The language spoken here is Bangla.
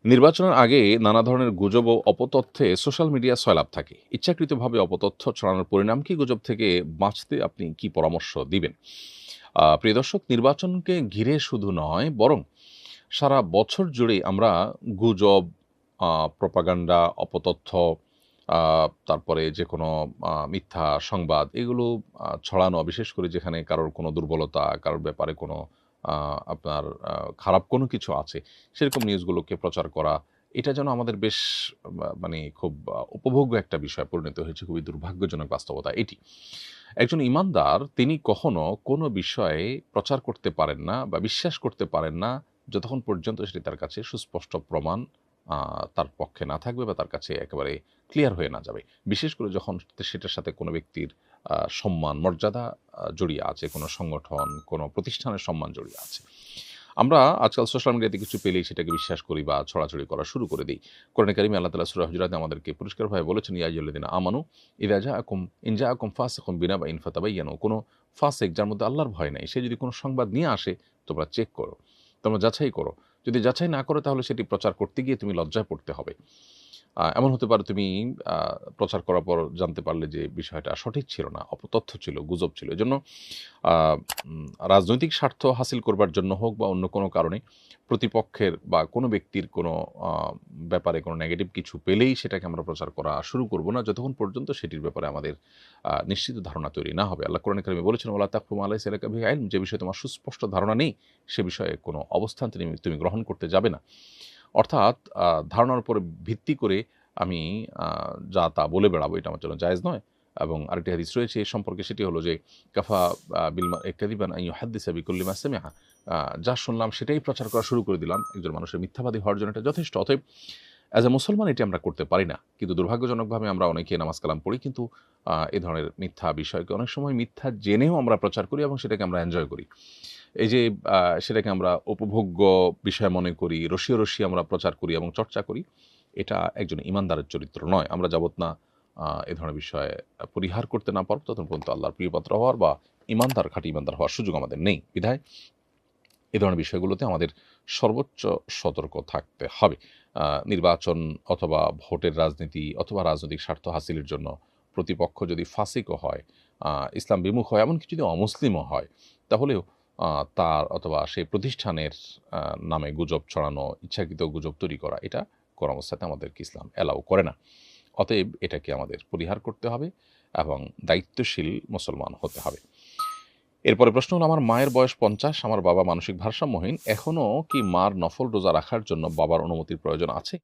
নির্বাচনের আগে নানা ধরনের গুজব ও অপতথ্যে সোশ্যাল মিডিয়া সয়লাব থাকে। ইচ্ছাকৃতভাবে অপতথ্য ছড়ানোর পরিণাম কি? গুজব থেকে বাঁচতে আপনি কি পরামর্শ দিবেন? প্রিয় দর্শক, নির্বাচনকে ঘিরে শুধু নয়, বরং সারা বছর জুড়েই আমরা গুজব, প্রপাগান্ডা, অপতথ্য, তারপরে যেকোনো মিথ্যা সংবাদ এগুলো ছড়ানো, বিশেষ করে যেখানে কারোর কোনো দুর্বলতা, কারোর ব্যাপারে কোনো আপনার খারাপ কোনো কিছু আছে, সেরকম নিউজগুলোকে প্রচার করা, এটা যেন আমাদের বেশ মানে খুব উপভোগ্য একটা বিষয় পরিণত হয়েছে। খুবই দুর্ভাগ্যজনক বাস্তবতা এটি। একজন ঈমানদার তিনি কখনো কোনো বিষয়ে প্রচার করতে পারেন না বা বিশ্বাস করতে পারেন না, যতক্ষণ পর্যন্ত সেটি তার কাছে সুস্পষ্ট প্রমাণ তার পক্ষে না থাকবে বা তার কাছে একেবারে ক্লিয়ার হয়ে না যাবে। বিশেষ করে যখন সেটার সাথে কোনো ব্যক্তির সম্মান, মর্যাদা জড়িয়ে আছে, কোনো সংগঠন, কোনো প্রতিষ্ঠানের সম্মান জড়িয়ে আছে। আমরা আজকাল সোশ্যাল মিডিয়াতে কিছু পেলেই সেটাকে বিশ্বাস করি বা ছড়াছড়ি করা শুরু করে দিই। কোরআনে কারিমে আল্লাহ তাআলা সূরা হুজুরাতে আমাদেরকে পরিষ্কারভাবে বলেছেন, ইয়া আইয়ুহাল্লাযীনা আমানু ইন জাআকুম ফাসিকুম বিনাবাইন ফাতাবায়ানু। কোনো ফাসিক যার মধ্যে আল্লাহর ভয় নাই, সে যদি কোনো সংবাদ নিয়ে আসে, তোমরা চেক করো, তোমরা যাচাই করো। যদি যাচাই না করো তাহলে সেটি প্রচার করতে গিয়ে তুমি লজ্জায় পড়তে হবে। এমন হতে পারে তুমি আ প্রচার করার পর জানতে পারলে যে বিষয়টা সঠিক ছিল না, অপতথ্য ছিল, গুজব ছিল। এজন্য আ রাজনৈতিক স্বার্থ হাসিল করবার জন্য হোক বা অন্য কোনো কারণে প্রতিপক্ষের বা কোনো ব্যক্তির কোনো আ ব্যাপারে কোনো নেগেটিভ কিছু পেলেই সেটাকে আমরা প্রচার করা শুরু করব না, যতক্ষণ পর্যন্ত সেটির ব্যাপারে আমাদের নিশ্চিত ধারণা তৈরি না হবে। আল্লাহ কোরআনে কারিমে বলেছেন, ওয়ালা তাকফু মা লাইসা লাকা বিহি ইলম, যে বিষয়ে তোমার সুস্পষ্ট ধারণা নেই, সে বিষয়ে কোনো অবস্থান তুমি গ্রহণ করতে যাবে না। অর্থাৎ ধারণার উপর ভিত্তি করে আমি আ যা তা বলে বেড়াবো, এটা আমার জন্য জায়েজ নয়। এবং আরেকটি হাদিস রয়েছে এ সম্পর্কে, সেটি হলো যে কাফা বিল মারই কাযিবান আন ইউহাদ্দিসা বিকুল্লি মা সামিআ। যা শুনলাম সেটাই প্রচার করা শুরু করে দিলাম। একজন মানুষের মিথ্যাবাদী হওয়ার জন্য এটা যথেষ্ট। অতএব অ্যাজ এ মুসলমান এটি আমরা করতে পারি না। কিন্তু দুর্ভাগ্যজনকভাবে আমরা অনেকে নামাজ কালাম পড়ি, কিন্তু এ ধরনের মিথ্যা বিষয়কে অনেক সময় মিথ্যা জেনেও আমরা প্রচার করি এবং সেটাকে আমরা এনজয় করি। এই যে সেটাকে আমরা উপভোগ্য বিষয় মনে করি, রসিয়ে, রসিয়ে আমরা প্রচার করি এবং চর্চা করি। এটা একজন ঈমানদারের চরিত্র নয়। আমরা যাবৎ না এ ধরনের বিষয় পরিহার করতে না পারব, ততক্ষণ পর্যন্ত আল্লাহর প্রিয়পাত্র হওয়ার বা ঈমানদার, খাঁটি ঈমানদার হওয়ার সুযোগ আমাদের নেই। বিধায় এ ধরনের বিষয়গুলোতে আমাদের সর্বোচ্চ সতর্ক থাকতে হবে। নির্বাচন অথবা ভোটের রাজনীতি অথবা রাজনৈতিক স্বার্থ হাসিলের জন্য প্রতিপক্ষ যদি ফাসিকও হয়, ইসলাম বিমুখ হয়, এমনকি যদি অমুসলিমও হয়, তাহলেও তার অথবা সেই প্রতিষ্ঠানের নামে গুজব ছড়ানো, ইচ্ছাকৃত গুজব তৈরি করা, এটা কোনো অবস্থাতে আমাদেরকে ইসলাম অ্যালাউ করে না। অতএব এটাকে আমাদের পরিহার করতে হবে এবং দায়িত্বশীল মুসলমান হতে হবে। এরপরে প্রশ্ন হলো, আমার মায়ের বয়স ৫০, আমার বাবা মানসিক ভারসাম্যহীন। এখনো কি মার নফল রোজা রাখার জন্য বাবার অনুমতির প্রয়োজন আছে?